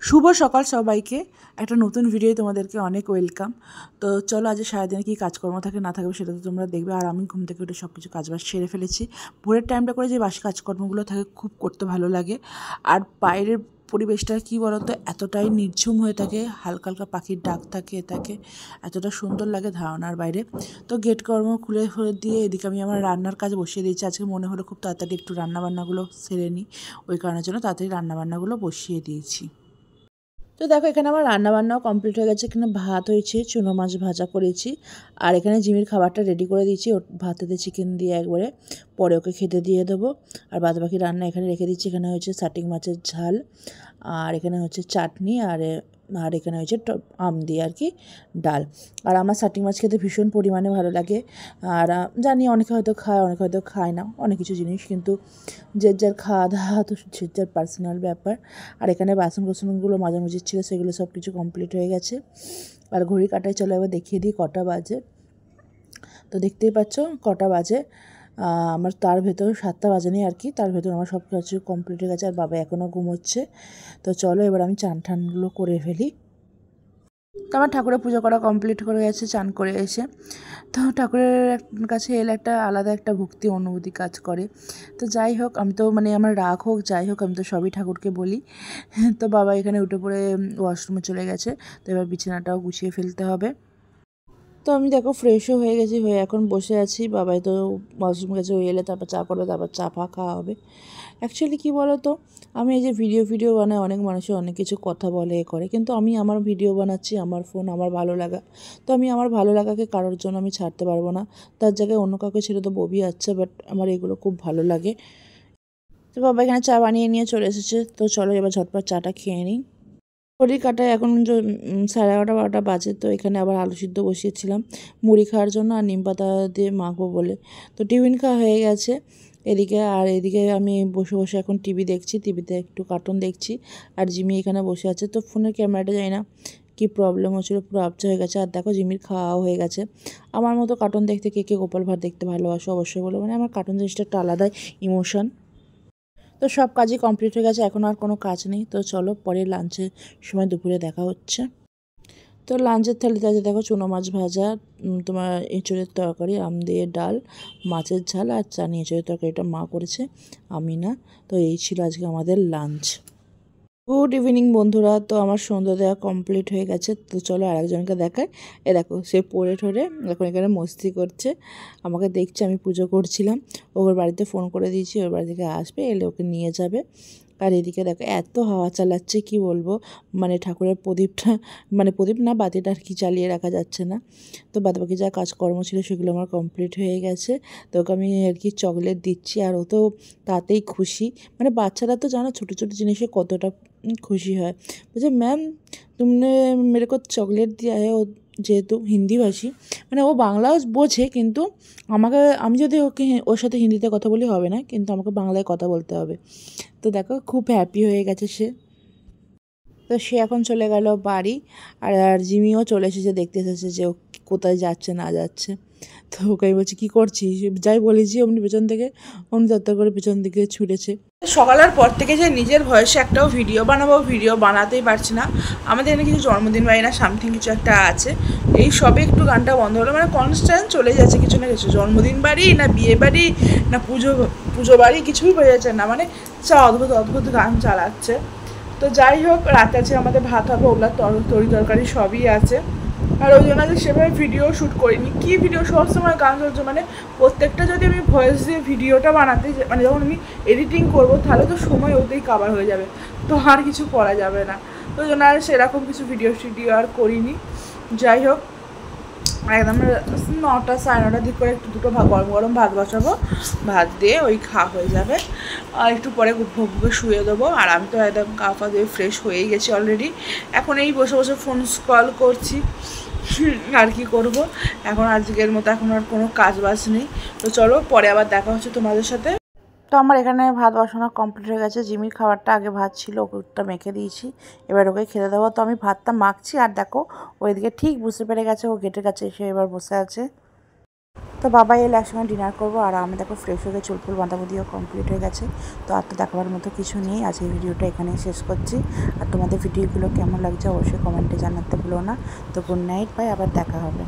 শুভ সকাল সবাইকে। একটা নতুন ভিডিও তোমাদেরকে অনেক ওয়েলকাম। তো চলো আজ সারাদিনে কী কাজকর্ম থাকে না থাকবে সেটা তো তোমরা দেখবে। আর আমি ঘুম থেকে উঠে সব কিছু কাজবাজ সেরে ফেলেছি। ভোরের টাইমটা করে যে বাসি কাজকর্মগুলো থাকে খুব করতে ভালো লাগে। আর বাইরের পরিবেশটা কী বলতো, এতটাই নির্ঝুম হয়ে থাকে, হালকা হালকা পাখির ডাক থাকে, থাকে এতটা সুন্দর লাগে ধারণার বাইরে। তো গেট কর্ম খুলে দিয়ে এদিকে আমি আমার রান্নার কাজ বসিয়ে দিয়েছি। আজকে মনে হলো খুব তাড়াতাড়ি একটু রান্নাবান্নাগুলো সেরে নিই, ওই কারণের জন্য তাড়াতাড়ি রান্নাবান্নাগুলো বসিয়ে দিয়েছি। তো দেখো এখানে আমার রান্নাবান্নাও কমপ্লিট হয়ে গেছে। এখানে ভাত হয়েছে, চুনো মাছ ভাজা করেছি, আর এখানে জিমির খাবারটা রেডি করে দিয়েছি। ওর ভাতেতে চিকেন দিয়ে একবারে পরে ওকে খেতে দিয়ে দেবো। আর বাদবাকি রান্না এখানে রেখে দিচ্ছি। এখানে হচ্ছে সাটিং মাছের ঝাল, আর এখানে হচ্ছে চাটনি, আর এখানে হচ্ছে আম দিয়ে আর কি ডাল। আর আমার সাটিং মাছ খেতে ভীষণ পরিমাণে ভালো লাগে। আর জানি অনেকে হয়তো খায়, অনেকে হয়তো খায় না অনেক কিছু জিনিস, কিন্তু যে যার খাওয়া দাওয়া তো যে যার পার্সোনাল ব্যাপার। আর এখানে বাসন কোসনগুলো মাঝামাঝি ছিল, সেগুলো সব কিছু কমপ্লিট হয়ে গেছে। আর ঘড়ি কাটায় চলো এবার দেখিয়ে দিই কটা বাজে। তো দেখতেই পাচ্ছ কটা বাজে। আমার তার ভেতর 7টা বাজেনি আর কি, তার ভেতর আমার সব কিছু কমপ্লিট হয়ে গেছে। আর বাবা এখনও ঘুমোচ্ছে। তো চলো এবার আমি চান ঠানগুলো করে ফেলি। তো আমার ঠাকুরের পুজো করা কমপ্লিট করে গেছে চান করে এসে। তো ঠাকুরের কাছে এলে একটা আলাদা একটা ভক্তি অনুভূতি কাজ করে। তো যাই হোক, আমি তো মানে আমার রাগ হোক যাই হোক, আমি তো সবই ঠাকুরকে বলি। তো বাবা এখানে উঠে পড়ে ওয়াশরুমে চলে গেছে। তো এবার বিছানাটাও গুছিয়ে ফেলতে হবে। তো আমি দেখো ফ্রেশও হয়ে গেছি, হয়ে এখন বসে আছি। বাবাই তো ওয়াশরুম গেছে, হয়ে এলে তারপর চা করবে, তারপর চা ফা খাওয়া হবে। অ্যাকচুয়ালি কী বলো তো, আমি এই যে ভিডিও বানাই, অনেক মানুষের অনেক কিছু কথা বলে এ করে, কিন্তু আমি আমার ভিডিও বানাচ্ছি, আমার ফোন, আমার ভালো লাগা। তো আমি আমার ভালো লাগাকে কারোর জন্য আমি ছাড়তে পারবো না। তার জায়গায় অন্য কাউকে ছেড়ে তো ববি আছে, বাট আমার এগুলো খুব ভালো লাগে। তো বাবা এখানে চা বানিয়ে নিয়ে চলে এসেছে। তো চলো এবার ঝটপট চাটা খেয়ে নিই। ঘড়ির কাঁটায় এখন 11:30-12টা বাজে। তো এখানে আবার আলু সিদ্ধ বসিয়েছিলাম মুড়ি খাওয়ার জন্য, আর নিম পাতা দিয়ে মাখবো বলে। তো টিফিন খাওয়া হয়ে গেছে এদিকে। আর এদিকে আমি বসে বসে এখন টিভি দেখছি, টিভিতে একটু কার্টুন দেখছি। আর জিমি এখানে বসে আছে। তো ফোনের ক্যামেরাটা যায় না কী প্রবলেম হচ্ছিলো, পুরো আপচা হয়ে গেছে। আর দেখো জিমির খাওয়াও হয়ে গেছে। আমার মতো কার্টুন দেখতে কে কে গোপাল ভাঁড় দেখতে ভালোবাসো অবশ্যই বলো। মানে আমার কার্টুন জিনিসটা একটা আলাদাই ইমোশন। তো সব কাজই কমপ্লিট হয়ে গেছে, এখন আর কোনো কাজ নেই। তো চলো পরে লাঞ্চের সময় দুপুরে দেখা হচ্ছে। তো লাঞ্চের থালিতে আছে দেখো চুনো মাছ ভাজা, তোমার এঁচড়ের তরকারি, আম দিয়ে ডাল, মাছের ঝাল, আর চানি। এঁচড়ের তরকারিটা মা করেছে, আমি না। তো এই ছিল আজকে আমাদের লাঞ্চ। গুড ইভিনিং বন্ধুরা। তো আমার সন্ধ্যা দেওয়া কমপ্লিট হয়ে গেছে। তো চলো আরেকজনকে দেখায়। এ দেখো সে পড়ে ঠরে এখন এখানে মস্তি করছে, আমাকে দেখছে আমি পুজো করছিলাম। ওর বাড়িতে ফোন করে দিয়েছি, ওর বাড়ি থেকে আসবে, এলে ওকে নিয়ে যাবে। আর এদিকে দেখো এত হাওয়া চালাচ্ছে কি বলবো, মানে ঠাকুরের প্রদীপটা, মানে প্রদীপ না বাতিটা আর কি চালিয়ে রাখা যাচ্ছে না। তো বাদবাকি যা কাজকর্ম ছিল সেগুলো আমার কমপ্লিট হয়ে গেছে। তো ওকে আমি আর কি চকলেট দিচ্ছি, আর ও তো তাতেই খুশি। মানে বাচ্চারা তো জানো ছোটো ছোটো জিনিসে কতটা खुशी হয়। বলছে ম্যাম তুমনে মেরে কো চকলেট দিয়া है। ও যেহেতু হিন্দিভাষী, মানে ও বাংলাও বোঝে, কিন্তু আমি যদি ওর সাথে হিন্দিতে কথা বলি হবে না, কিন্তু আমাকে বাংলায় কথা বলতে হবে। তো দেখো খুব হ্যাপি হয়ে গেছে সে। তো সে এখন চলে গেল বাড়ি। আর জিমিও চলে এসেছে, দেখতে এসেছে যে ও কোথায় যাচ্ছে না যাচ্ছে। তো ওকে আমি বলছি কী করছিস, যাই বলেছি অমনি পেছন থেকে অমনি তত্তর করে পেছন দিকে ছুটেছে। সকালের পর থেকে যে নিজের ভয়েসে একটাও ভিডিও বানাবো, ভিডিও বানাতেই পারছি না। আমাদের এখানে কিছু জন্মদিন বাড়ি না সামথিং কিছু একটা আছে, এই সবে একটু গানটা বন্ধ হলো। মানে কনস্ট্যান্ট চলে যাচ্ছে কিছু না কিছু, জন্মদিন বাড়ি না বিয়ে বাড়ি না পুজো বাড়ি, কিছুই বোঝা যাচ্ছে না। মানে অদ্ভুত অদ্ভুত গান চালাচ্ছে। তো যাই হোক, রাতে আছে আমাদের ভাত হবে, ওগুলার তরি তরকারি সবই আছে। আর ওই জন্য সেভাবে ভিডিও শ্যুট করিনি। কী ভিডিও, সবসময় গান চলছে। মানে প্রত্যেকটা যদি আমি ভয়েস দিয়ে ভিডিওটা বানাতে, মানে যখন আমি এডিটিং করবো, তাহলে তো সময় ওতেই কাভার হয়ে যাবে, তো আর কিছু করা যাবে না। তো ওই জন্য আর সেরকম কিছু ভিডিও আর করিনি। যাই হোক, একদম 9টা 9:30 দিক করে একটু দুটো গরম গরম ভাত বসাবো, ভাত দিয়ে ওই খাওয়া হয়ে যাবে। আর একটু পরে ঘুরে শুয়ে দেবো। আর আমি তো একদম কাফা দিয়ে ফ্রেশ হয়েই গেছি অলরেডি। এখন এই বসে বসে ফোন স্ক্রল করছি, আর কি করব। এখন আজকের মতো এখন আর কোনো কাজ বাজ নেই। তো চলো পরে আবার দেখা হচ্ছে তোমাদের সাথে। তো আমার এখানে ভাত বসানো কমপ্লিট হয়ে গেছে। জিমির খাবারটা আগে ভাত ছিল, ওটা মেখে দিয়েছি, এবার ওকে খেতে দেবো। তো আমি ভাতটা মাখছি, আর দেখো ওইদিকে ঠিক বুঝতে পেরে গেছে, ও গেটের কাছে এসে এবার বসে আছে। তো বাবা এলে একসঙ্গে ডিনার করবো। আর আমি দেখো ফ্রেশ হয়ে চুল ফুল বাঁধাবুধিও কমপ্লিট হয়ে গেছে। তো আর তো দেখাবার মতো কিছু নেই। আজকে ভিডিওটা এখানেই শেষ করছি। আর তোমাদের ভিডিওগুলো কেমন লাগছে অবশ্যই কমেন্টে জানাতে ভুলো না। তো গুড নাইট, বাই, আবার দেখা হবে।